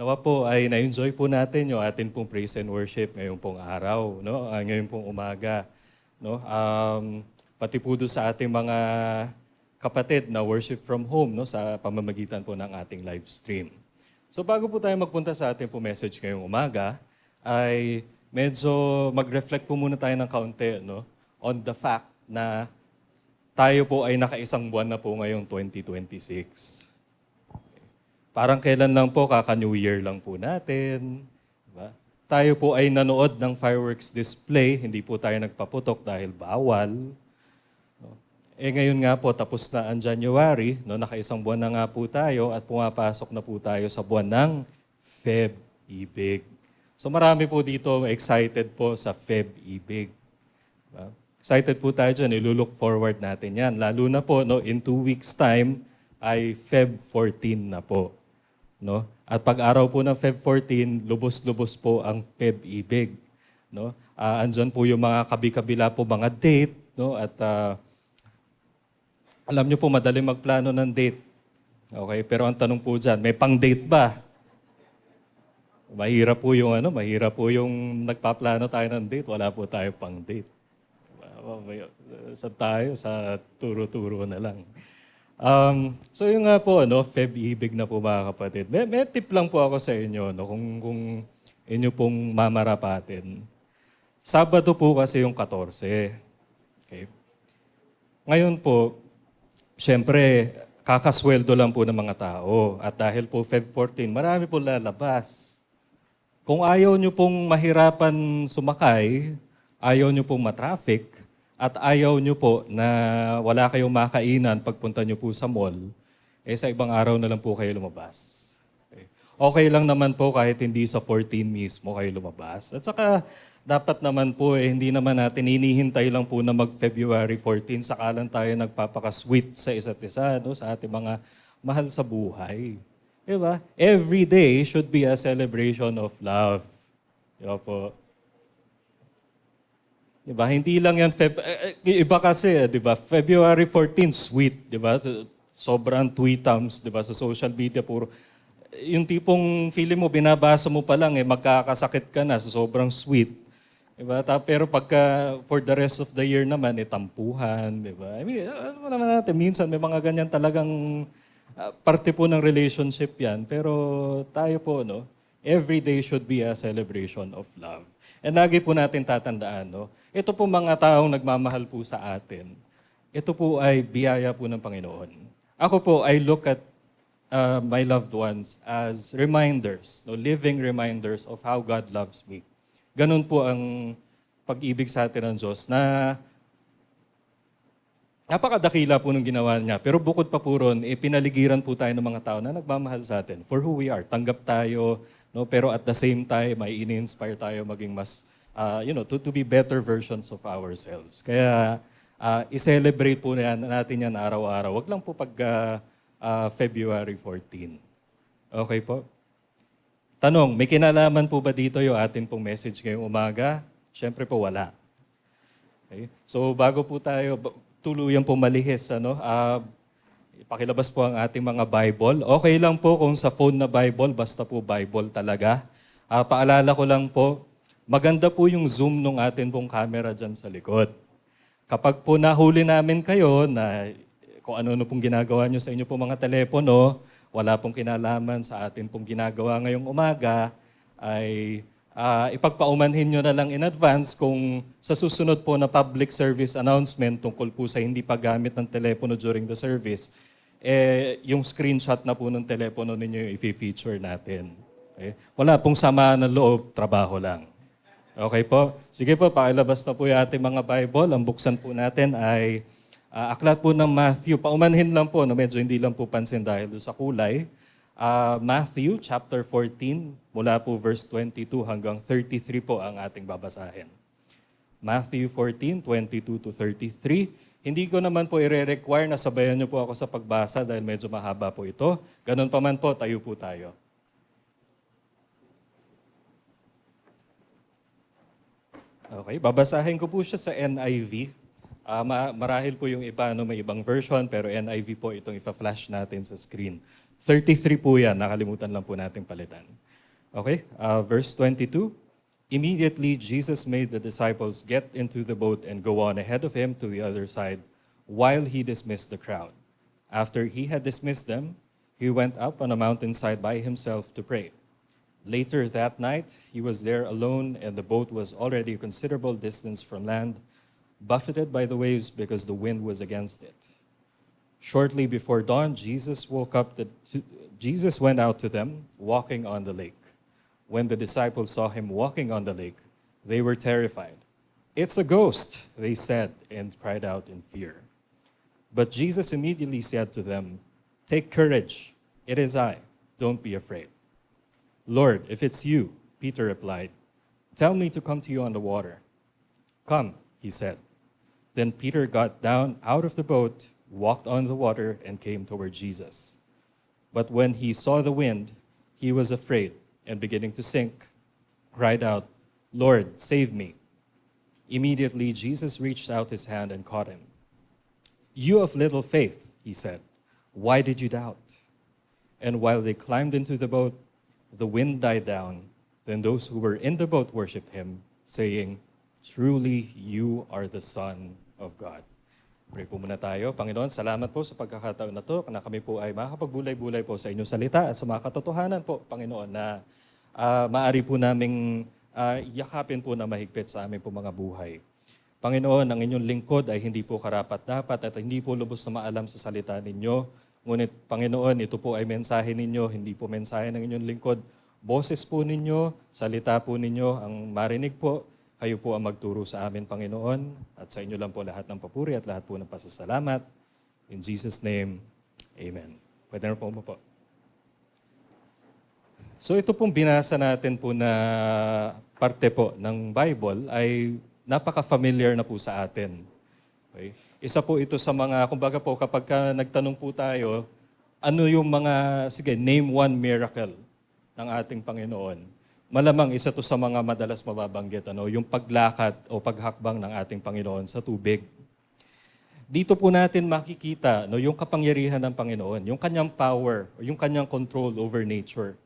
Nawa po ay na-enjoy po natin yung atin pong praise and worship ngayong pong araw, no? Ngayong pong umaga, no? Pati po doon sa ating mga kapatid na worship from home, no? Sa pamamagitan po ng ating live stream. So bago po tayo magpunta sa ating po message ngayong umaga, ay medyo mag-reflect po muna tayo ng kaunti, no? On the fact na tayo po ay nakaisang buwan na po ngayong 2026. Parang kailan lang po, kaka-New Year lang po natin. Diba? Tayo po ay nanood ng fireworks display, hindi po tayo nagpaputok dahil bawal. No? Ngayon nga po, tapos na ang January, no, nakaisang buwan na nga po tayo at pumapasok na po tayo sa buwan ng Feb-Ibig. So marami po dito excited po sa Feb-Ibig. Diba? Excited po tayo dyan, ilulook forward natin yan. Lalo na po, no, in 2 weeks time ay Feb 14 na po. No? At pag-araw po ng Feb 14, lubos-lubos po ang Feb-Ibig. No? Andyan po yung mga kabi-kabila po mga date. No? At alam nyo po, madaling magplano ng date. Okay? Pero ang tanong po dyan, may pang-date ba? Mahirap po yung nagpaplano tayo ng date, wala po tayo pang-date. Sa tayo, sa turo-turo na lang. So yung nga po, no, Feb-Ibig na po mga kapatid. May tip lang po ako sa inyo, no, kung inyo pong mamarapatin. Sabado po kasi yung 14. Okay? Ngayon po, syempre, kakasweldo lang po ng mga tao. At dahil po Feb 14, marami po lalabas. Kung ayaw nyo pong mahirapan sumakay, ayaw nyo pong matraffic, at ayaw nyo po na wala kayong makainan pagpunta nyo po sa mall, sa ibang araw na lang po kayo lumabas. Okay lang naman po kahit hindi sa 14 mismo kayo lumabas. At saka dapat naman po, hindi naman natin hinihintay lang po na mag-February 14, saka lang tayo nagpapaka-sweet sa isa't isa, no, sa ating mga mahal sa buhay. Diba? Every day should be a celebration of love. Diba po? Diba? Hindi lang yan iba kasi, 'di ba? February 14 sweet, 'di ba? Sobrang tweetums, 'di ba? Sa social media puro yung tipong feeling mo binabasa mo pa lang magkakasakit ka na sa sobrang sweet. 'Di ba? Pero pagka for the rest of the year naman tampuhan, 'di ba? I mean, ano naman natin minsan may mga ganyan talagang parte po ng relationship 'yan, pero tayo po, no? Every day should be a celebration of love. And lagi po natin tatandaan, no? Ito po mga taong nagmamahal po sa atin. Ito po ay biyaya po ng Panginoon. Ako po, I look at my loved ones as reminders, no? Living reminders of how God loves me. Ganun po ang pag-ibig sa atin ng Diyos na napakadakila po ng ginawa niya. Pero bukod pa po ron, pinaligiran po tayo ng mga tao na nagmamahal sa atin for who we are. Tanggap tayo, no? Pero at the same time, may ini-inspire tayo maging mas, to be better versions of ourselves. Kaya i-celebrate po natin yan araw-araw. Wag lang po pag February 14. Okay po? Tanong, may kinalaman po ba dito yung atin pong message ngayong umaga? Siyempre po wala. Okay? So bago po tayo tuluyan po malihis, pakilabas po ang ating mga Bible. Okay lang po kung sa phone na Bible, basta po Bible talaga. Paalala ko lang po, maganda po yung zoom ng atin pong camera dyan sa likod. Kapag po nahuli namin kayo na kung ano pong ginagawa nyo sa inyo pong mga telepono, wala pong kinalaman sa atin pong ginagawa ngayong umaga, ay ipagpaumanhin nyo na lang in advance kung sa susunod po na public service announcement tungkol po sa hindi paggamit ng telepono during the service, yung screenshot na po ng telepono ninyo yung i-feature natin. Okay? Wala pong sama ng loob, trabaho lang. Okay po? Sige po, pakilabas na po yung ating mga Bible. Ang buksan po natin ay aklat po ng Matthew. Paumanhin lang po, medyo hindi lang po pansin dahil sa kulay. Matthew chapter 14, mula po verse 22 hanggang 33 po ang ating babasahin. Matthew 14, 22 to 33. Hindi ko naman po i-require na sabayan niyo po ako sa pagbasa dahil medyo mahaba po ito. Ganun pa man po, tayo po tayo. Okay, babasahin ko po siya sa NIV. Marahil po yung iba, may ibang version, pero NIV po itong ipa-flash natin sa screen. 33 po yan, nakalimutan lang po natin palitan. Okay, verse 22. Immediately, Jesus made the disciples get into the boat and go on ahead of him to the other side while he dismissed the crowd. After he had dismissed them, he went up on a mountainside by himself to pray. Later that night, he was there alone, and the boat was already a considerable distance from land, buffeted by the waves because the wind was against it. Shortly before dawn, Jesus went out to them, walking on the lake. When the disciples saw him walking on the lake, they were terrified. "It's a ghost," they said, and cried out in fear. But Jesus immediately said to them, "Take courage, it is I. Don't be afraid." "Lord, if it's you," Peter replied, "tell me to come to you on the water." "Come," he said. Then Peter got down out of the boat, walked on the water, and came toward Jesus. But when he saw the wind, he was afraid, and beginning to sink, cried out, "Lord, save me." Immediately Jesus reached out his hand and caught him. "You of little faith," he said, "why did you doubt?" And while they climbed into the boat, the wind died down. Then those who were in the boat worshipped him, saying, "Truly, you are the Son of God." Pray po muna tayo. Panginoon, salamat po sa pagkakataon na to na kami po ay makakapagbulay-bulay po sa inyong salita at sa mga katotohanan po, Panginoon, na maaari po naming yakapin po na mahigpit sa aming po mga buhay. Panginoon, ang inyong lingkod ay hindi po karapat-dapat at hindi po lubos na maalam sa salita ninyo. Ngunit, Panginoon, ito po ay mensahe ninyo, hindi po mensahe ng inyong lingkod. Boses po ninyo, salita po ninyo, ang marinig po. Kayo po ang magturo sa amin, Panginoon, at sa inyo lang po lahat ng papuri at lahat po ng pasasalamat. In Jesus' name, Amen. Pwede na po umupo. So ito pong binasa natin po na parte po ng Bible ay napaka-familiar na po sa atin. Okay? Isa po ito sa mga, kumbaga po kapag nagtanong po tayo, ano yung mga, sige, name one miracle ng ating Panginoon. Malamang isa to sa mga madalas mababanggit, yung paglakad o paghakbang ng ating Panginoon sa tubig. Dito po natin makikita yung kapangyarihan ng Panginoon, yung kanyang power, yung kanyang control over nature.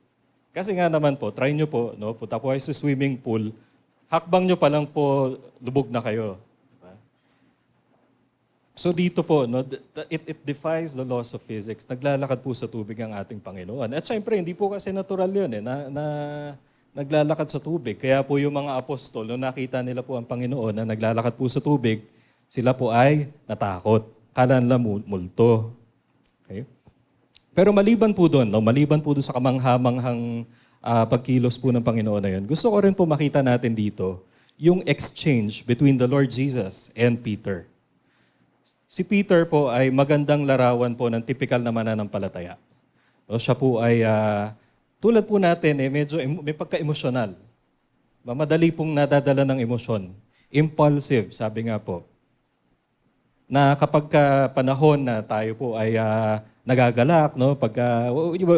Kasi nga naman po, try nyo po, punta po kayo sa swimming pool, hakbang nyo pa lang po, lubog na kayo. Diba? So dito po, it defies the laws of physics. Naglalakad po sa tubig ang ating Panginoon. At syempre, hindi po kasi natural yun na naglalakad sa tubig. Kaya po yung mga apostol, nung nakita nila po ang Panginoon na naglalakad po sa tubig, sila po ay natakot. Kala nila multo. Okay? Pero maliban po doon sa kamanghamanghang pagkilos po ng Panginoon na yun, gusto ko rin po makita natin dito yung exchange between the Lord Jesus and Peter. Si Peter po ay magandang larawan po ng typical na mananampalataya. Siya po ay tulad po natin, medyo may pagka-emosyonal. Madali pong nadadala ng emosyon. Impulsive, sabi nga po. Na kapag panahon na tayo po ay nagagalak,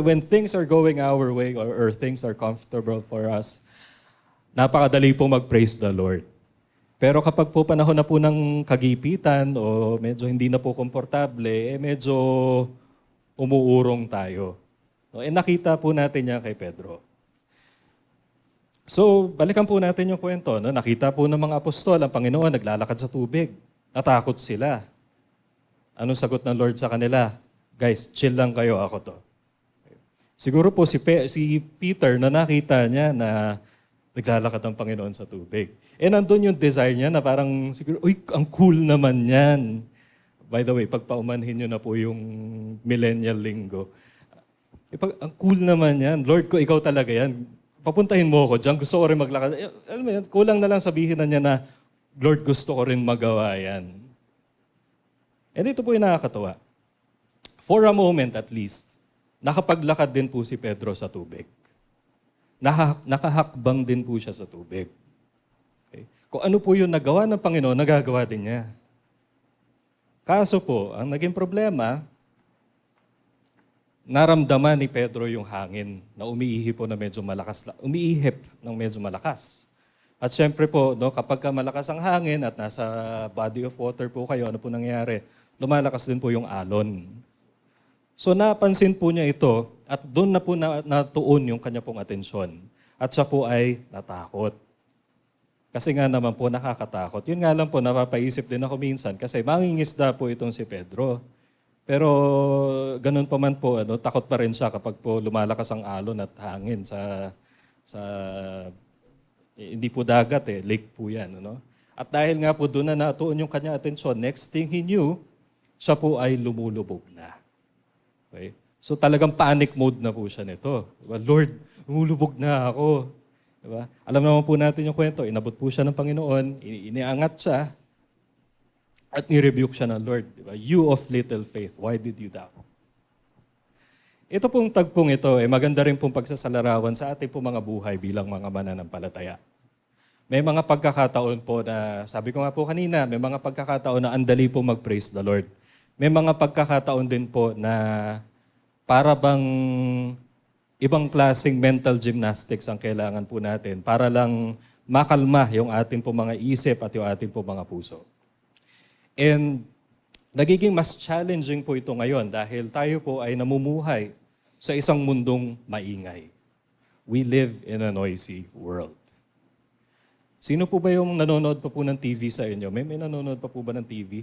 when things are going our way or things are comfortable for us, napakadali po mag-praise the Lord. Pero kapag po panahon na po ng kagipitan o medyo hindi na po komportable, medyo umuurong tayo. Nakita po natin yan kay Pedro. So, balikan po natin yung kwento. Nakita po ng mga apostol, ang Panginoon naglalakad sa tubig. Natakot sila. Anong sagot ng Lord sa kanila? Guys, chill lang kayo, ako to. Siguro po si Peter na nakita niya na naglalakad ang Panginoon sa tubig. Nandun yung desire niya na parang siguro, uy, ang cool naman yan. By the way, pagpaumanhin nyo na po yung millennial lingo. Ang cool naman yan. Lord ko, ikaw talaga yan. Papuntahin mo ako dyan. Gusto ko rin maglakad. Alam mo yan, kulang na lang sabihin na niya na, Lord, gusto ko rin magawa yan. Ito po yung nakakatawa. For a moment at least, nakapaglakad din po si Pedro sa tubig. Nakahakbang din po siya sa tubig. Okay? Kung ano po yung nagawa ng Panginoon, nagagawa din niya. Kaso po, ang naging problema, naramdaman ni Pedro yung hangin na umiihip po na medyo malakas. Umiihip ng medyo malakas. At syempre po, kapag malakas ang hangin at nasa body of water po kayo, ano po nangyayari? Lumalakas din po yung alon. So napansin po niya ito at doon na po natuon yung kanya pong atensyon. At siya po ay natakot. Kasi nga naman po nakakatakot. Yun nga lang po, napapaisip din ako minsan kasi mangingisda po itong si Pedro. Pero ganun pa man po, takot pa rin siya kapag po lumalakas ang alon at hangin sa hindi po dagat lake po yan. Ano? At dahil nga po doon na natuon yung kanya atensyon, next thing he knew, siya po ay lumulubog na. Okay? So talagang panic mode na po siya nito. Diba? Lord, lumulubog na ako. Diba? Alam naman po natin yung kwento, inabot po siya ng Panginoon, iniangat siya, at ni-rebuke siya ng Lord. Diba? You of little faith, why did you doubt? Ito pong tagpong ito, maganda rin pong pagsasalarawan sa ating pong mga buhay bilang mga mananampalataya. May mga pagkakataon po na, sabi ko nga po kanina, may mga pagkakataon na andali po mag-praise the Lord. May mga pagkakataon din po na para bang ibang klaseng mental gymnastics ang kailangan po natin para lang makalma yung ating po mga isip at yung ating po mga puso. And nagiging mas challenging po ito ngayon dahil tayo po ay namumuhay sa isang mundong maingay. We live in a noisy world. Sino po ba yung nanonood pa po ng TV sa inyo? May nanonood pa po ba ng TV?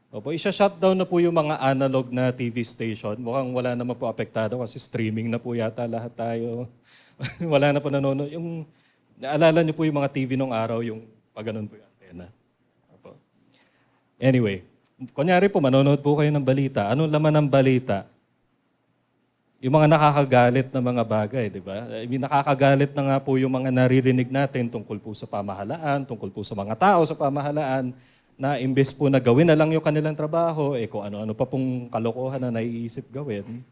Opo, isa-shutdown na po yung mga analog na TV station. Mukhang wala naman po apektado kasi streaming na po yata lahat tayo. Wala na po nanonood. Naalala niyo po yung mga TV nung araw, yung pag-ganon po yung antena. Opo. Anyway, kunyari po, manonood po kayo ng balita. Anong laman ng balita? Yung mga nakakagalit na mga bagay, di ba? Nakakagalit na nga po yung mga naririnig natin tungkol po sa pamahalaan, tungkol po sa mga tao sa pamahalaan, na imbes po na gawin na lang yung kanilang trabaho, kung ano-ano pa pong kalokohan na naiisip gawin.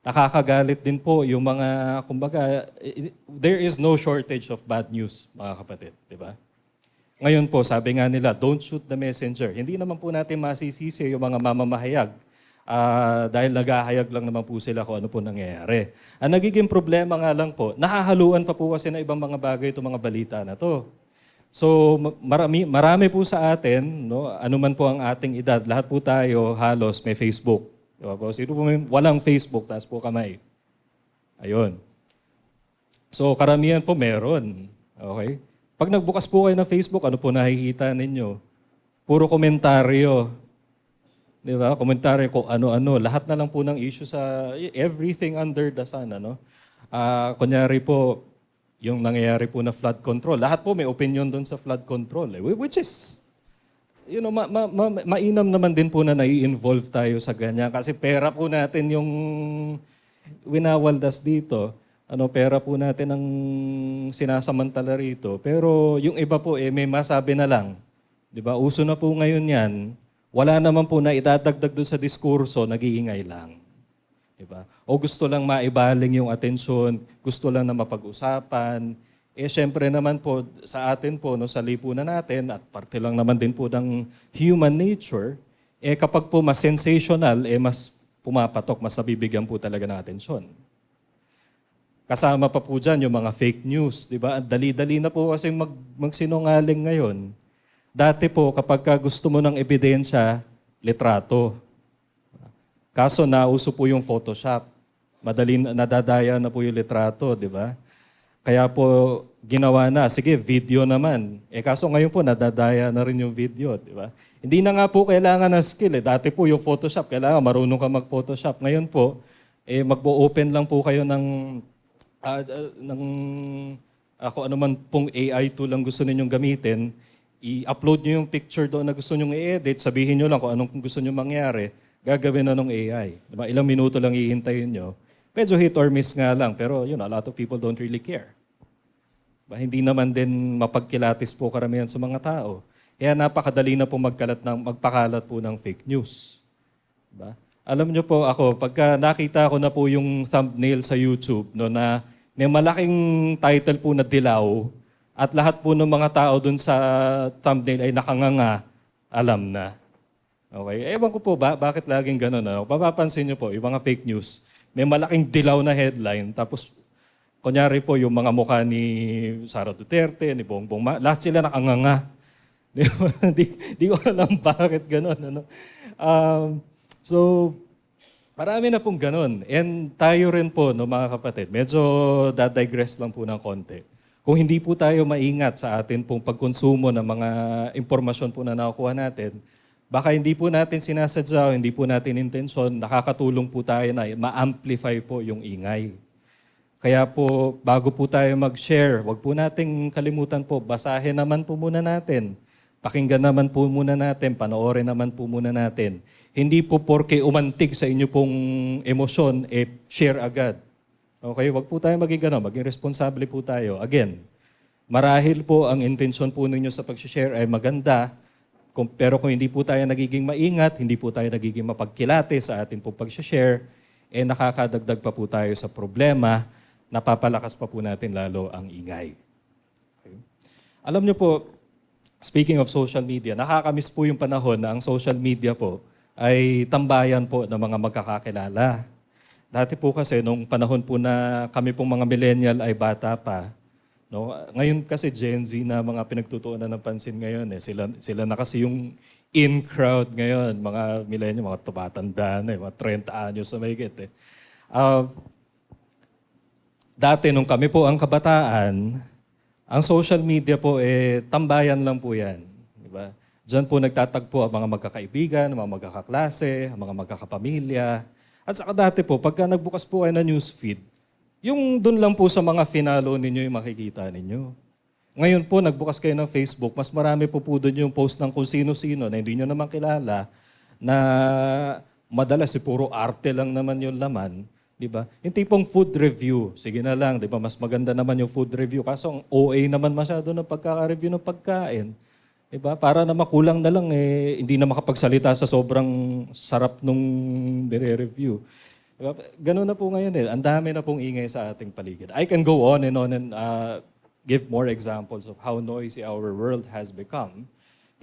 Nakakagalit din po yung mga, kumbaga, there is no shortage of bad news, mga kapatid, di ba? Ngayon po, sabi nga nila, don't shoot the messenger. Hindi naman po natin masisisi yung mga mamamahayag dahil naghahayag lang naman po sila kung ano po nangyayari. Ang nagiging problema nga lang po, nahahaluan pa po kasi na ibang mga bagay itong mga balita na to. So marami po sa atin, no, ano man po ang ating edad, lahat po tayo halos may Facebook. Diba po? Sino po may walang Facebook, taas po kamay. Ayun. So karamihan po meron. Okay? Pag nagbukas po kayo ng Facebook, ano po nakikita ninyo? Puro komentaryo. Di ba? Komentaryo kung ano-ano. Lahat na lang po ng issue sa everything under the sun. Ano? Kunyari po, yung nangyayari po na flood control. Lahat po may opinion doon sa flood control. Which is, mainam naman din po na nai-involve tayo sa ganyan. Kasi pera po natin yung winawaldas dito. Pera po natin ang sinasamantala rito. Pero yung iba po, may masabi na lang. Di ba? Uso na po ngayon yan. Wala naman po na idadagdag doon sa diskurso, nag-iingay lang. Diba? O gusto lang maibaling yung atensyon, gusto lang na mapag-usapan. Siyempre naman po, sa atin po, no, sa lipunan natin, at parte lang naman din po ng human nature, kapag po mas sensational, mas pumapatok, mas nabibigyan po talaga ng atensyon. Kasama pa po dyan yung mga fake news. Diba? Dali-dali na po kasi magsinungaling ngayon. Dati po, kapag gusto mo ng ebidensya, litrato. Kaso nauso po yung Photoshop. Madali nadadaya na po yung litrato, di ba? Kaya po ginawa na, sige, video naman. Kaso ngayon po nadadaya na rin yung video, di ba? Hindi na nga po kailangan ng skill. Dati po yung Photoshop, kailangan marunong ka mag-Photoshop. Ngayon po, mag-open lang po kayo ng kung ano man pong AI tool lang gusto ninyong gamitin, i-upload nyo yung picture doon na gusto nyong i-edit, sabihin nyo lang kung anong gusto nyo mangyari, gagawin na ng AI. Diba? Ilang minuto lang hihintayin nyo. Medyo hit or miss nga lang, pero a lot of people don't really care. Diba? Hindi naman din mapagkilatis po karamihan sa mga tao. Kaya napakadali na po magpakalat po ng fake news. Diba? Alam nyo po ako, pagka nakita ko na po yung thumbnail sa YouTube, no, na may malaking title po na dilaw, at lahat po ng mga tao dun sa thumbnail ay nakanganga, alam na. Okay? Ewan ko po bakit laging ganun. Papapansin nyo po, yung mga fake news, may malaking dilaw na headline, tapos kunyari po yung mga mukha ni Sara Duterte, ni Bongbong, lahat sila nakanganga. Di ko alam bakit ganun. So, Marami na pong ganun. And tayo rin po, no, mga kapatid, medyo dadigress lang po ng konti. Kung hindi po tayo maingat sa atin pong pagkonsumo ng mga impormasyon po na nakukuha natin, baka hindi po natin sinasadya, hindi po natin intensyon, nakakatulong po tayo na ma-amplify po yung ingay. Kaya po, bago po tayo mag-share, wag po nating kalimutan po, basahin naman po muna natin. Pakinggan naman po muna natin, panoorin naman po muna natin. Hindi po porke umantig sa inyo pong emosyon, share agad. Okay, wag po tayo maging gano'n, maging responsable po tayo. Again, marahil po ang intensyon po ninyo sa pag-share ay maganda, pero kung hindi po tayo nagiging maingat, hindi po tayo nagiging mapagkilate sa ating po pag-share, nakakadagdag pa po tayo sa problema, napapalakas pa po natin lalo ang ingay. Okay. Alam niyo po, speaking of social media, nakakamiss po yung panahon na ang social media po ay tambayan po ng mga magkakakilala. Dati po kasi, nung panahon po na kami pong mga millennial ay bata pa, no? Ngayon kasi Gen Z na mga pinagtutuunan ng pansin ngayon. Sila na kasi yung in crowd ngayon, mga millennial, mga tumatanda na, mga 30 anyos na mahigit. Dati nung kami po ang kabataan, ang social media po tambayan lang po yan. Diba? Diyan po nagtatagpo ang mga magkakaibigan, ang mga magkakaklase, ang mga magkakapamilya. At saka dati po, pagka nagbukas po kayo ng newsfeed, yung doon lang po sa mga finalo ninyo yung makikita ninyo. Ngayon po, nagbukas kayo ng Facebook, mas marami po doon yung post ng kung sino-sino na hindi nyo naman kilala, na madalas puro arte lang naman yung laman. Diba? Yung tipong food review, sige na lang, diba? Mas maganda naman yung food review. Kaso ang OA naman masyado ng pagkaka-review ng pagkain. Diba? Para na makulang na lang, hindi na makapagsalita sa sobrang sarap nung dire-review. Diba? Ganun na po ngayon eh. Ang dami na pong ingay sa ating paligid. I can go on and give more examples of how noisy our world has become.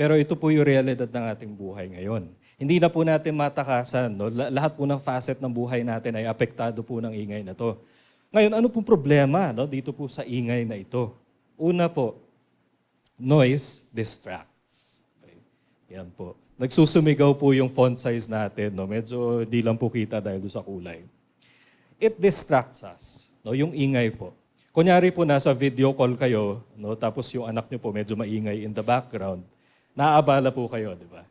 Pero ito po yung realidad ng ating buhay ngayon. Hindi na po natin matakasan. No? Lahat po ng facet ng buhay natin ay apektado po ng ingay na to. Ngayon, ano pong problema dito po sa ingay na ito? Una po, noise distracts. Okay. Yan po. Nagsusumigaw po yung font size natin. No? Medyo di lang po kita dahil sa kulay. It distracts us. No? Yung ingay po. Kunyari po nasa video call kayo, no? Tapos yung anak niyo po medyo maingay in the background, naaabala po kayo, di ba?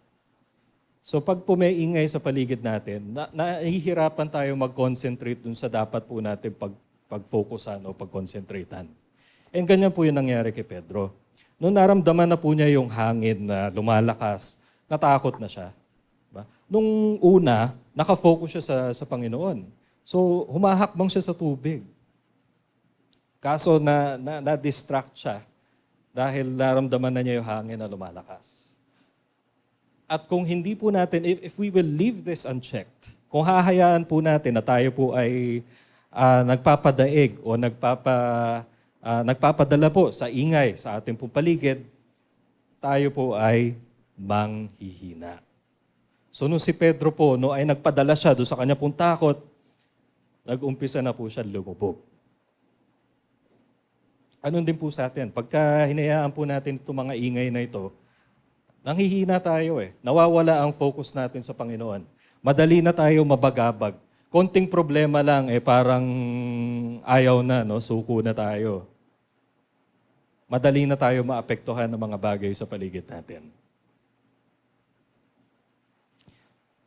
So pag po may ingay sa paligid natin, nahihirapan tayo mag-concentrate dun sa dapat po natin pag-focusan o pag-concentratean. And ganyan po yung nangyari kay Pedro. Noong naramdaman na po niya yung hangin na lumalakas, natakot na siya. Diba? Nung una, nakafocus siya sa Panginoon. So, humahakbang siya sa tubig. Kaso na-distract siya dahil naramdaman na niya yung hangin na lumalakas. At kung hindi po natin, if we will leave this unchecked, kung hahayaan po natin na tayo po ay nagpapadaig o nagpapadala po sa ingay sa ating pong paligid, tayo po ay manghihina. So nung si Pedro po ay nagpadala siya doon sa kanya pong takot, nag-umpisa na po siya lumubog. Anon din po sa atin, pagka hinayaan po natin itong mga ingay na ito, nanghihina tayo Nawawala ang focus natin sa Panginoon. Madali na tayo mabagabag. Konting problema lang, parang ayaw na, suko na tayo. Madali na tayo maapektuhan ng mga bagay sa paligid natin.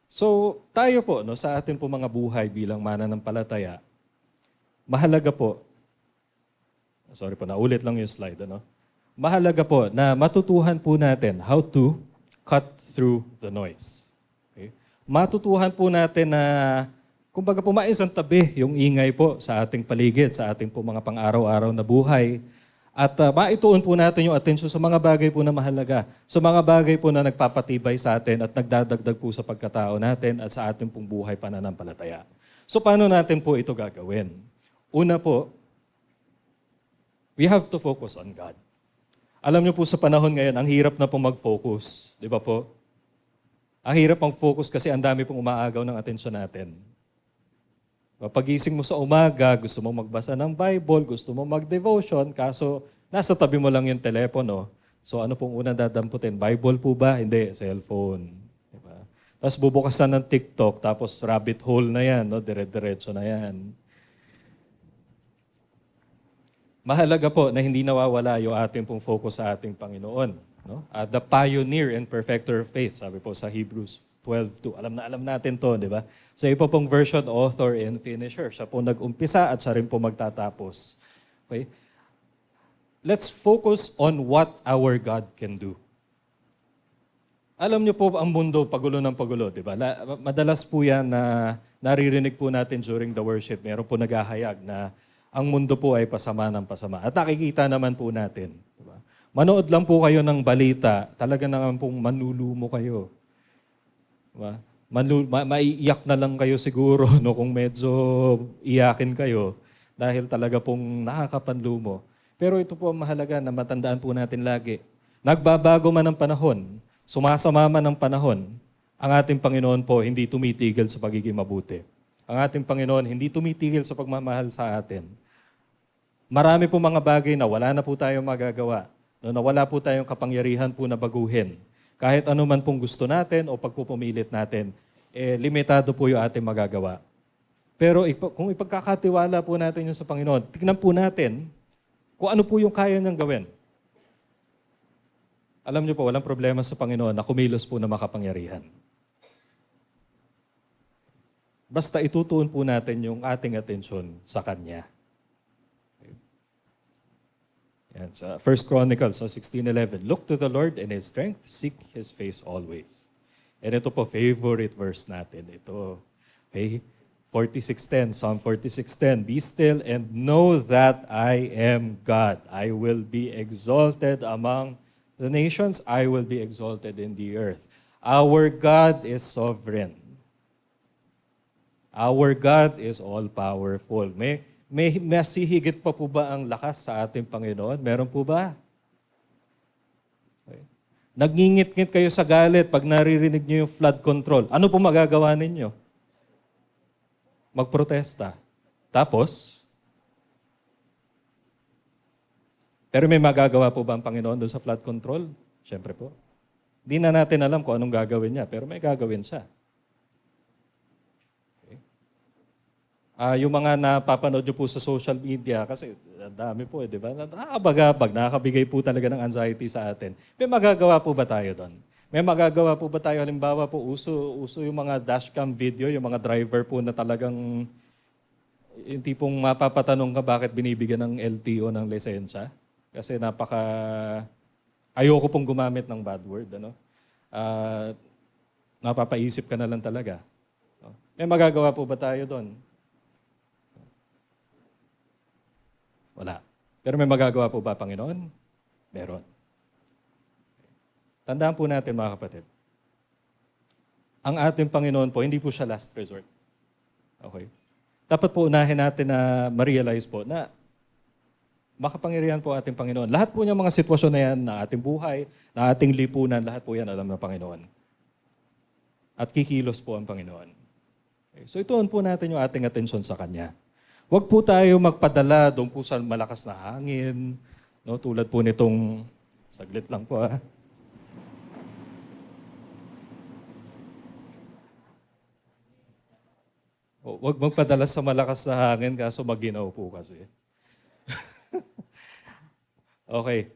So, tayo po, sa atin po mga buhay bilang mananampalataya, mahalaga po, sorry po, naulit lang yung slide, mahalaga po na matutuhan po natin how to cut through the noise. Okay? Matutuhan po natin na kumbaga pumaisang tabi yung ingay po sa ating paligid, sa ating po mga pang-araw-araw na buhay. At maituon po natin yung atensyon sa mga bagay po na mahalaga. Sa mga bagay po na nagpapatibay sa atin at nagdadagdag po sa pagkatao natin at sa ating pong buhay pananampalataya. So paano natin po ito gagawin? Una po, we have to focus on God. Alam niyo po sa panahon ngayon, ang hirap na pong mag-focus. Di ba po? Ang hirap ang focus kasi ang dami pong umaagaw ng atensyon natin. Pagising mo sa umaga, gusto mo magbasa ng Bible, gusto mo mag-devotion, kaso nasa tabi mo lang yung telepono. So ano pong unang dadamputin? Bible po ba? Hindi, cellphone. Diba? Tapos bubukasan ng TikTok, tapos rabbit hole na yan, no? Dire-diretso na yan. Mahalaga po na hindi nawawala yung ating pong focus sa ating Panginoon. No? The pioneer and perfecter of faith, sabi po sa Hebrews 12:2. Alam natin to, di ba? Sa iba pong version, author and finisher. Siya po nag-umpisa at siya rin po magtatapos. Okay? Let's focus on what our God can do. Alam niyo po, ang mundo, pagulo ng pagulo, di ba? Madalas po yan na naririnig po natin during the worship. Meron po naghahayag na ang mundo po ay pasama ng pasama. At nakikita naman po natin. Di ba? Manood lang po kayo ng balita, talaga naman pong manlulumo kayo. Di ba? Maiiyak na lang kayo siguro no, kung medyo iyakin kayo dahil talaga pong nakakapanlumo. Pero ito po ang mahalaga na matandaan po natin lagi. Nagbabago man ang panahon, sumasama man ang panahon, ang ating Panginoon po hindi tumitigil sa pagiging mabuti. Ang ating Panginoon hindi tumitigil sa pagmamahal sa atin. Marami po mga bagay na wala na po tayong magagawa, na wala po tayong kapangyarihan po na baguhin. Kahit ano man pong gusto natin o pagpupumilit natin, limitado po yung ating magagawa. Pero kung ipagkakatiwala po natin yun sa Panginoon, tignan po natin kung ano po yung kaya niyang gawin. Alam niyo po, walang problema sa Panginoon na kumilos po na makapangyarihan. Basta itutuon po natin yung ating atensyon sa Kanya. Yan, sa 1 Chronicles 16:11, look to the Lord and His strength, seek His face always. And ito po, favorite verse natin. Ito, okay? 46:10, Psalm 46:10, be still and know that I am God. I will be exalted among the nations. I will be exalted in the earth. Our God is sovereign. Our God is all-powerful. May masihigit pa po ba ang lakas sa ating Panginoon? Meron po ba? Okay. Nagngingit-ngit kayo sa galit pag naririnig niyo yung flood control. Ano po magagawa ninyo? Magprotesta. Tapos, pero may magagawa po ba ang Panginoon doon sa flood control? Siyempre po. Di na natin alam kung anong gagawin niya, pero may gagawin siya. Yung mga napapanood nyo po sa social media, kasi dami po, di ba? Nakakabagabag, nakakabigay po talaga ng anxiety sa atin. May magagawa po ba tayo doon? May magagawa po ba tayo? Halimbawa po, uso yung mga dashcam video, yung mga driver po na talagang yung tipong mapapatanong ka bakit binibigyan ng LTO ng lisensya. Kasi ayoko pong gumamit ng bad word. Ano? Napapaisip ka na lang talaga. May magagawa po ba tayo doon? Wala. Pero may magagawa po ba, Panginoon? Meron. Tandaan po natin, mga kapatid. Ang ating Panginoon po, hindi po siya last resort. Okay? Dapat po unahin natin na ma-realize po na makapangyarihan po ating Panginoon. Lahat po niyang mga sitwasyon na yan, na ating buhay, na ating lipunan, lahat po yan alam ng Panginoon. At kikilos po ang Panginoon. Okay? So ituon po natin yung ating atensyon sa Kanya. Huwag po tayo magpadala doon po sa malakas na hangin. No? Tulad po nitong, saglit lang po Huwag magpadala sa malakas na hangin kaso maginaw po kasi. Okay.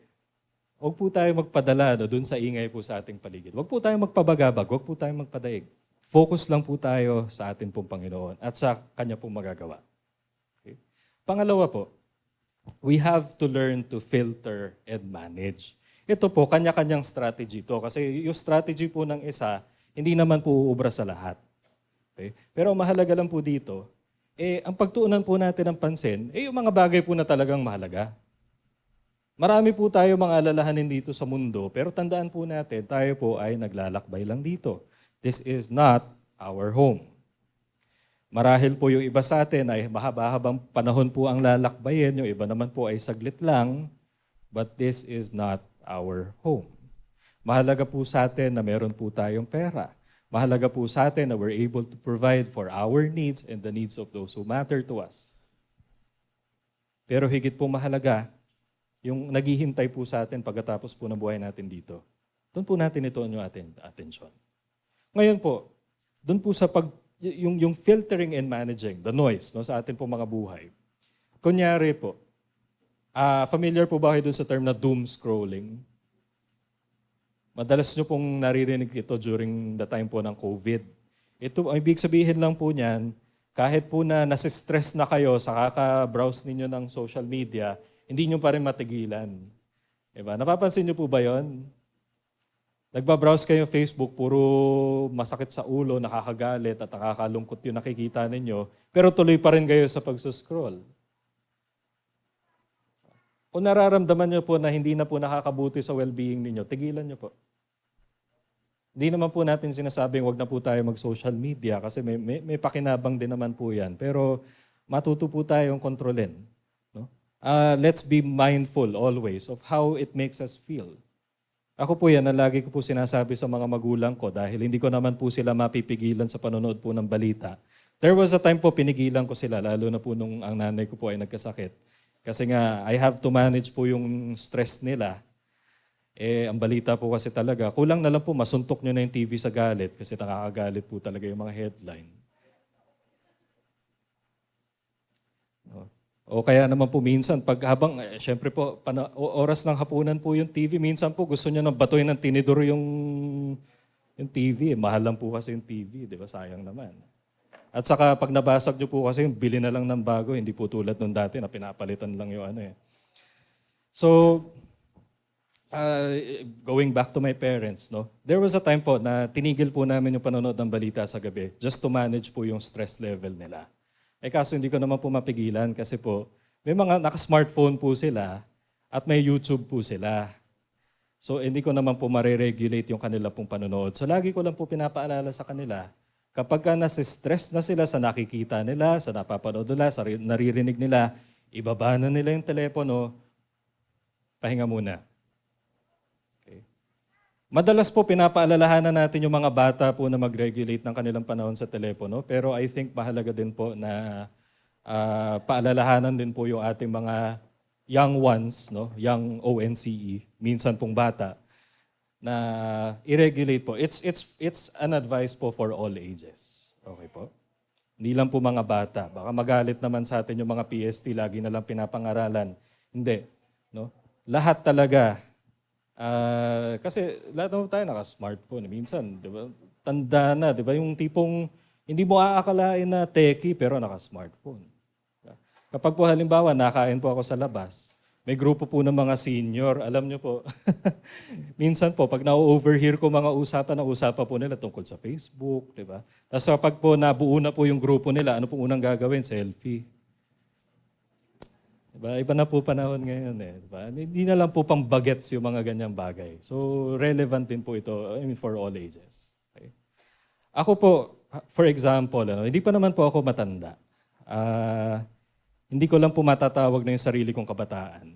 Huwag po tayo magpadala doon sa ingay po sa ating paligid. Huwag po tayo magpabagabag. Huwag po tayo magpadaig. Focus lang po tayo sa ating pong Panginoon at sa Kanya pong magagawa. Okay. Pangalawa po, we have to learn to filter and manage. Ito po, kanya-kanyang strategy to. Kasi yung strategy po ng isa, hindi naman po uubra sa lahat. Okay? Pero mahalaga lang po dito, ang pagtuunan po natin ng pansin, yung mga bagay po na talagang mahalaga. Marami po tayo mga alalahanin dito sa mundo, pero tandaan po natin, tayo po ay naglalakbay lang dito. This is not our home. Marahil po yung iba sa atin ay mahaba-habang panahon po ang lalakbayin, yung iba naman po ay saglit lang, but this is not our home. Mahalaga po sa atin na meron po tayong pera. Mahalaga po sa atin na we're able to provide for our needs and the needs of those who matter to us. Pero higit po mahalaga, yung naghihintay po sa atin pagkatapos po ng buhay natin dito. Doon po natin ito yung atensyon. Ngayon po, doon po sa yung filtering and managing the noise, no, sa atin po mga buhay. Kunyari po, familiar po ba kayo doon sa term na doom scrolling? Madalas nyo pong naririnig ito during the time po ng COVID. Ito, ang ibig sabihin lang po niyan, kahit po na nasistress na kayo sa kaka-browse ninyo ng social media, hindi nyo pa rin matigilan. Diba? Napapansin nyo po ba yon? Nagbabrowse kayo Facebook, puro masakit sa ulo, nakakagalit at nakakalungkot yung nakikita ninyo, pero tuloy pa rin kayo sa pagsuscroll. Kung nararamdaman nyo po na hindi na po nakakabuti sa well-being ninyo, tigilan nyo po. Hindi naman po natin sinasabing wag na po tayo mag-social media kasi may pakinabang din naman po yan. Pero matuto po tayong kontrolin. No? Let's be mindful always of how it makes us feel. Ako po yan, na lagi ko po sinasabi sa mga magulang ko dahil hindi ko naman po sila mapipigilan sa panonood po ng balita. There was a time po pinigilan ko sila, lalo na po nung ang nanay ko po ay nagkasakit. Kasi nga, I have to manage po yung stress nila. Ang balita po kasi talaga, kulang na lang po masuntok nyo na yung TV sa galit kasi nakakagalit po talaga yung mga headline. O kaya naman po minsan, syempre po, oras ng hapunan po yung TV, minsan po gusto nyo nang batuin ng tinidor yung TV. Mahal lang po kasi yung TV, di ba? Sayang naman. At saka pag nabasag nyo po kasi, bili na lang ng bago, hindi po tulad nung dati na pinapalitan lang yung ano eh. So, going back to my parents, no, there was a time po na tinigil po namin yung panonood ng balita sa gabi just to manage po yung stress level nila. Kaso hindi ko naman po mapigilan kasi po may mga naka-smartphone po sila at may YouTube po sila. So hindi ko naman po mariregulate yung kanila pong panonood. So lagi ko lang po pinapaalala sa kanila, kapag ka nasi-stress na sila sa nakikita nila, sa napapanood nila, sa naririnig nila, ibaba na nila yung telepono, pahinga muna. Okay. Madalas po pinapaalalahanan natin yung mga bata po na mag-regulate ng kanilang panahon sa telepono, pero I think mahalaga din po na paalalahanan din po yung ating mga young ones, no? Young ONCE, minsan pong bata, na i-regulate po. It's an advice po for all ages. Okay po? Hindi lang po mga bata. Baka magalit naman sa atin yung mga PST, lagi na lang pinapangaralan. Hindi. No? Lahat talaga. Kasi lahat naman tayo naka-smartphone. Minsan, di ba? Tanda na, di ba? Yung tipong hindi mo aakalain na techie pero naka-smartphone. Kapag po halimbawa, nakain po ako sa labas, may grupo po ng mga senior, alam nyo po, minsan po, pag na-overhear ko mga usapan po nila tungkol sa Facebook, di ba? Tapos kapag po nabuo na po yung grupo nila, ano po unang gagawin? Selfie. Diba? Iba na po panahon ngayon eh. Diba? Hindi na lang po pang bagets yung mga ganyang bagay. So, relevant din po ito for all ages. Okay? Ako po, for example, hindi pa naman po ako matanda. Hindi ko lang po matatawag na yung sarili kong kabataan.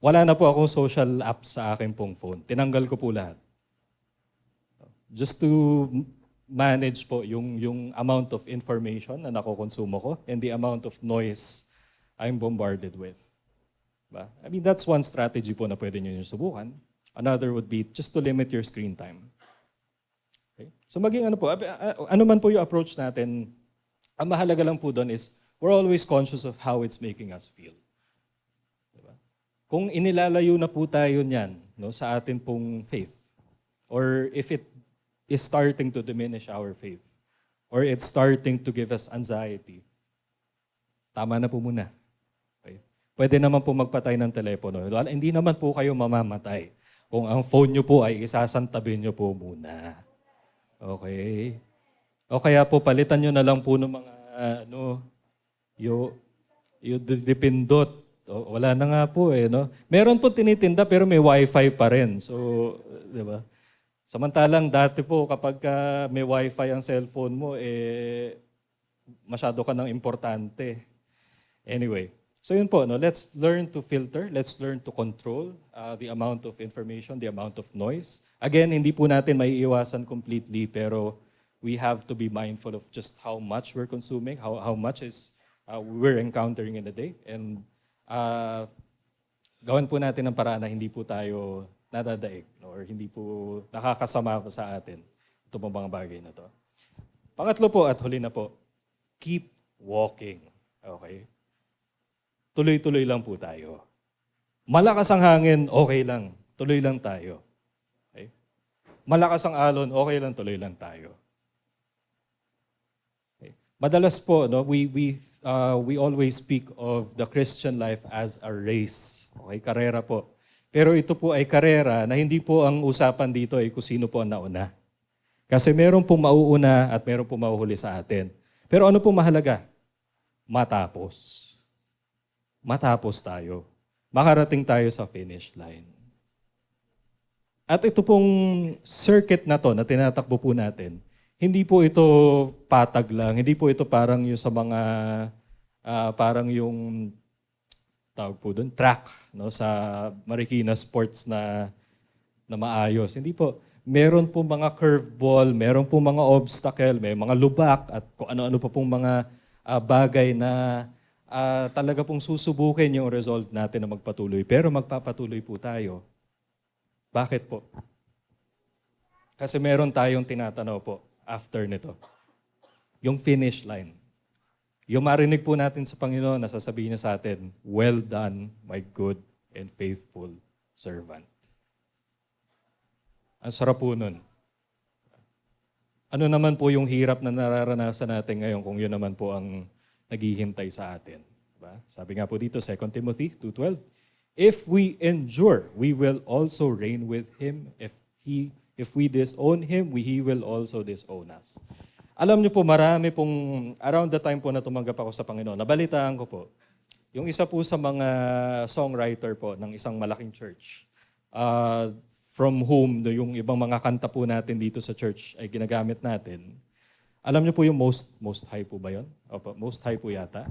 Wala na po akong social apps sa aking pong phone. Tinanggal ko po lahat. Just to manage po yung amount of information na nakokonsumo ko and the amount of noise I'm bombarded with. Diba? I mean, that's one strategy po na pwede nyo subukan. Another would be just to limit your screen time. Okay? So maging ano po, ano man po yung approach natin, ang mahalaga lang po doon is we're always conscious of how it's making us feel. Diba? Kung inilalayo na po tayo niyan, no, sa atin pong faith, or if it is starting to diminish our faith, or it's starting to give us anxiety, tama na po muna. Okay? Pwede naman po magpatay ng telepono. Hindi naman po kayo mamamatay kung ang phone nyo po ay isasantabi nyo po muna. Okay? O kaya po palitan nyo na lang po ng mga yung dipindot. Wala na nga po eh, no? Meron po tinitinda pero may wifi pa rin. So, di ba? Samantalang dati po kapag may wifi ang cellphone mo, masyado ka ng importante. Anyway, so yun po, no? Let's learn to filter, let's learn to control the amount of information, the amount of noise. Again, hindi po natin maiiwasan completely, pero we have to be mindful of just how much we're consuming, how much is we're encountering in a day. And gawin po natin ang paraan na hindi po tayo nadadaig or hindi po nakakasama sa atin itong mga bagay na to. Pangatlo po at huli na po, keep walking. Okay? Tuloy-tuloy lang po tayo. Malakas ang hangin, okay lang. Tuloy lang tayo. Okay? Malakas ang alon, okay lang, tuloy lang tayo. Okay? Madalas po, no, we always speak of the Christian life as a race. Okay? Karera po. Pero ito po ay karera na hindi po ang usapan dito ay kung sino po ang nauna. Kasi meron pong mauuna at meron pong mahuhuli sa atin. Pero ano pong mahalaga? Matapos. Matapos tayo. Makarating tayo sa finish line. At ito pong circuit na to na tinatakbo po natin, hindi po ito patag lang. Hindi po ito parang yung sa mga, parang yung tawag po doon, track no, sa Marikina Sports na maayos. Hindi po. Meron po mga curveball, meron po mga obstacle, may mga lubak at kung ano-ano pa pong mga bagay na talaga pong susubukin yung resolve natin na magpatuloy. Pero magpapatuloy po tayo. Bakit po? Kasi meron tayong tinatanaw po after nito. Yung finish line. Yung marinig po natin sa Panginoon na sasabihin niya sa atin, "Well done, my good and faithful servant." Ang sarap po nun. Ano naman po yung hirap na nararanasan natin ngayon kung yun naman po ang naghihintay sa atin. Diba? Sabi nga po dito, 2 Timothy 2:12, "If we endure, we will also reign with Him. If we disown Him, He will also disown us." Alam niyo po, marami pong, around the time po na tumanggap ako sa Panginoon, nabalitaan ko po, yung isa po sa mga songwriter po ng isang malaking church, from whom yung ibang mga kanta po natin dito sa church ay ginagamit natin. Alam niyo po yung Most High po ba yun? Opo, Most High po yata.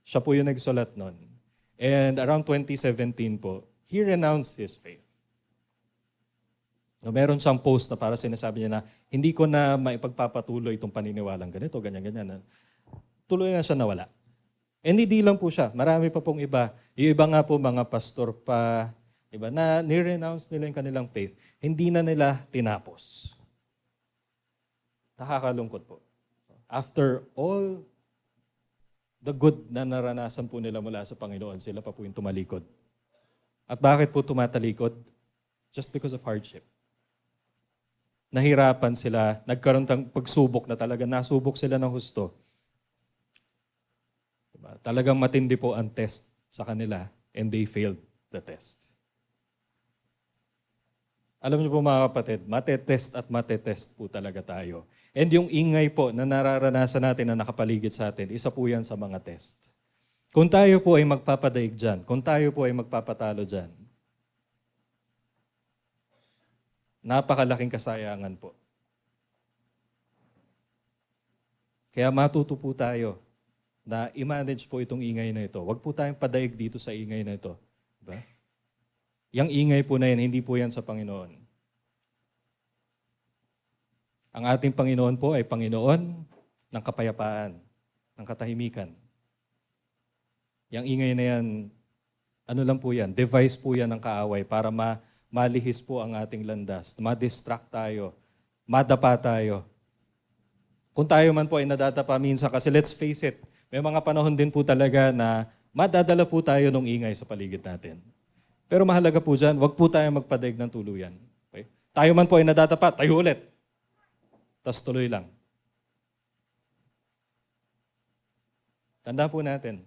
Siya po yung nagsulat nun. And around 2017 po, he renounced his faith. No, meron siyang post na para sinasabi niya na hindi ko na maipagpapatuloy itong paniniwalang ganito, ganyan-ganyan. Tuloy na siya nawala. And hindi lang po siya. Marami pa pong iba. Yung iba nga po mga pastor pa, iba na ni-renounce nila yung kanilang faith. Hindi na nila tinapos. Nakakalungkot po. After all the good na naranasan po nila mula sa Panginoon, sila pa po yung tumalikod. At bakit po tumatalikod? Just because of hardship. Nahirapan sila, nagkaroon ng pagsubok na talaga, nasubok sila ng husto. Diba? Talagang matindi po ang test sa kanila and they failed the test. Alam niyo po mga kapatid, matetest at matetest po talaga tayo. And yung ingay po na nararanasan natin na nakapaligid sa atin, isa po yan sa mga test. Kung tayo po ay magpapadaig dyan, kung tayo po ay magpapatalo dyan, napakalaking kasayangan po. Kaya matuto po tayo na i-manage po itong ingay na ito. Huwag po tayong padaig dito sa ingay na ito. Diba? Yang ingay po na yan, hindi po yan sa Panginoon. Ang ating Panginoon po ay Panginoon ng kapayapaan, ng katahimikan. Yang ingay na yan, ano lang po yan, device po yan ng kaaway para malihis po ang ating landas, ma-distract tayo, madapa tayo. Kung tayo man po ay nadadapa minsan, kasi let's face it, may mga panahon din po talaga na madadala po tayo ng ingay sa paligid natin. Pero mahalaga po dyan, wag po tayo magpadaig ng tuluyan. Okay? Tayo man po ay nadadapa, tayo ulit. Tas tuloy lang. Tandaan po natin,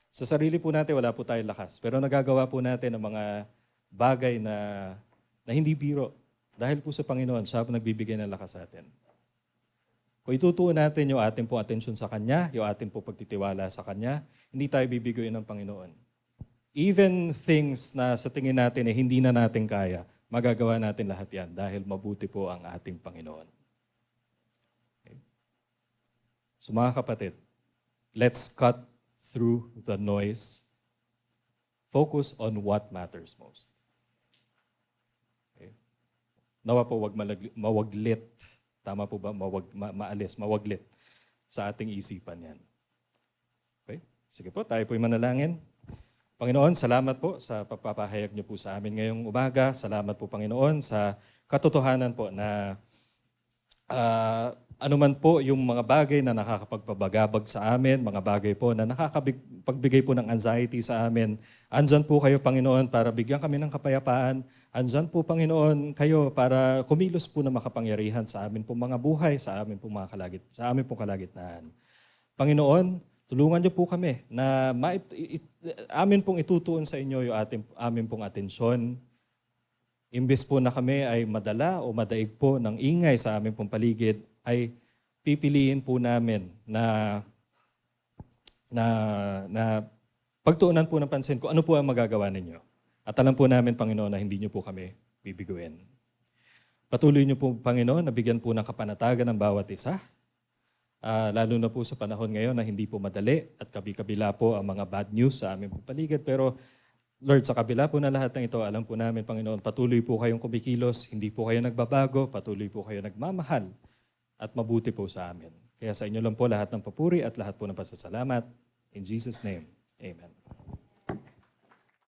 sa sarili po natin wala po tayong lakas. Pero nagagawa po natin ang mga bagay na hindi biro. Dahil po sa Panginoon, siya po nagbibigay ng lakas sa atin. Kung itutuon natin yung ating po atensyon sa Kanya, yung ating po pagtitiwala sa Kanya, hindi tayo bibigoyin ng Panginoon. Even things na sa tingin natin hindi na natin kaya, magagawa natin lahat yan dahil mabuti po ang ating Panginoon. Okay? So mga kapatid, let's cut through the noise. Focus on what matters most. Okay? Nawa po wag mawaglit. Tama po ba? Mawaglit sa ating isipan yan. Okay? Sige po, tayo po'y manalangin. Panginoon, salamat po sa pagpapahayag niyo po sa amin ngayong umaga. Salamat po, Panginoon, sa katotohanan po na ano man po yung mga bagay na nakakapagpabagabag sa amin, mga bagay po na nakakapagbigay po ng anxiety sa amin, andyan po kayo, Panginoon, para bigyan kami ng kapayapaan. Andyan po, Panginoon, kayo para kumilos po na makapangyarihan sa amin po mga buhay, sa amin po sa amin po kalagitnaan. Panginoon, tulungan niyo po kami na amin pong itutuon sa inyo yung amin pong atensyon. Imbes po na kami ay madala o madaig po ng ingay sa aming pong paligid, ay pipiliin po namin na pagtuunan po ng pansin kung ano po ang magagawa ninyo. At alam po namin, Panginoon, na hindi niyo po kami bibiguin. Patuloy niyo po, Panginoon, na bigyan po ng kapanatagan ng bawat isa. Lalo na po sa panahon ngayon na hindi po madali at kabi-kabila po ang mga bad news sa aming pong paligid. Pero Lord, sa kabila po na lahat ng ito, alam po namin, Panginoon, patuloy po kayong kumikilos, hindi po kayo nagbabago, patuloy po kayo nagmamahal at mabuti po sa amin. Kaya sa inyo lang po lahat ng papuri at lahat po ng pasasalamat. In Jesus' name, Amen.